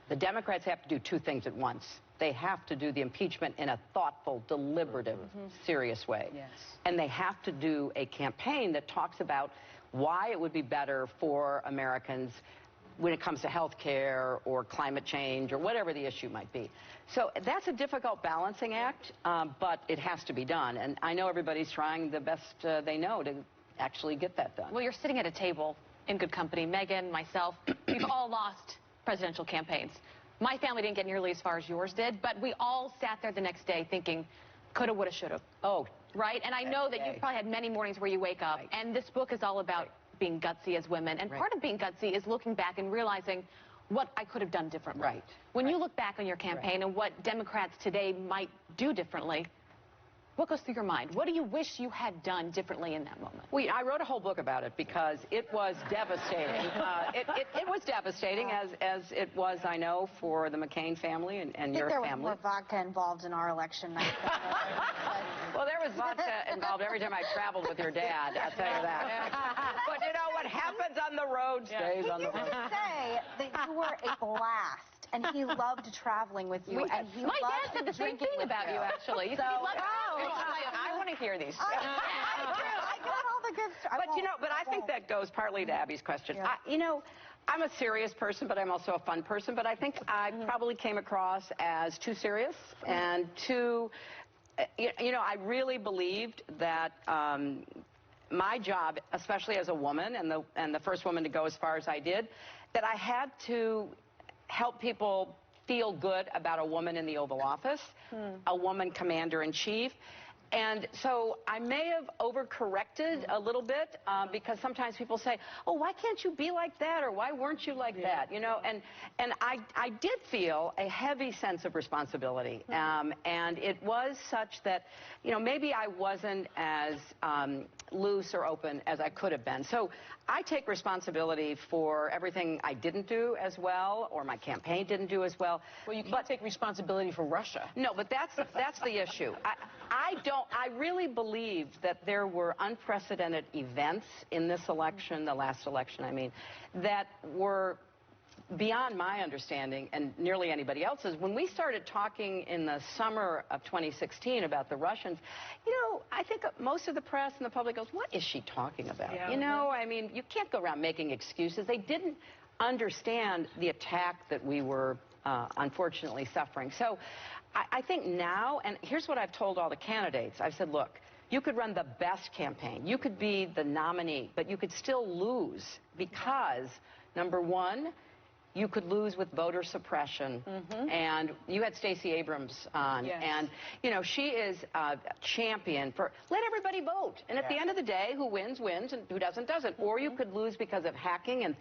The Democrats have to do two things at once. They have to do the impeachment in a thoughtful, deliberative, serious way. Yes. And they have to do a campaign that talks about why it would be better for Americans when it comes to health care or climate change or whatever the issue might be. So that's a difficult balancing act, but it has to be done. And I know everybody's trying the best they know to actually get that done. Well, you're sitting at a table in good company. Megyn, myself, we've all lost presidential campaigns. My family didn't get nearly as far as yours did, but we all sat there the next day thinking, coulda, woulda, shoulda. Oh. Right? And I know that you've probably had many mornings where you wake up, and this book is all about being gutsy as women. And part of being gutsy is looking back and realizing what I could have done differently. Right. When you look back on your campaign and what Democrats today might do differently, what goes through your mind? What do you wish you had done differently in that moment? Well, I wrote a whole book about it because it was devastating. It was devastating, as it was, I know, for the McCain family and your family. I think there was more vodka involved in our election night. Well, there was vodka involved every time I traveled with your dad, I'll tell you that. But you know, what happens on the road stays on the road. He used to say that you were a blast. And he loved traveling with you. And he my dad said the same thing about you, actually. He said he loved I want to hear these. I got all the good stuff. But you know, I think that goes partly to Abby's question. Yeah. You know, I'm a serious person, but I'm also a fun person. But I think I probably came across as too serious and too, you know, I really believed that my job, especially as a woman and the first woman to go as far as I did, that I had to help people feel good about a woman in the Oval Office, a woman commander-in-chief. And so I may have overcorrected a little bit because sometimes people say, oh, why can't you be like that? Or why weren't you like that? You know, and I did feel a heavy sense of responsibility. And it was such that, you know, maybe I wasn't as loose or open as I could have been. So I take responsibility for everything I didn't do as well, or my campaign didn't do as well. Well, you can't take responsibility for Russia. No, but that's the issue. I really believe that there were unprecedented events in this election, the last election, I mean, that were beyond my understanding and nearly anybody else's. When we started talking in the summer of 2016 about the Russians, you know, I think most of the press and the public goes, what is she talking about? Yeah. You know, I mean, you can't go around making excuses. They didn't understand the attack that we were unfortunately suffering. So I think now, and here's what I've told all the candidates. I've said, look, you could run the best campaign. You could be the nominee, but you could still lose because, number one, you could lose with voter suppression. And you had Stacey Abrams on. Yes. And, you know, she is a champion for let everybody vote. And at the end of the day, who wins, wins, and who doesn't, doesn't. Or you could lose because of hacking and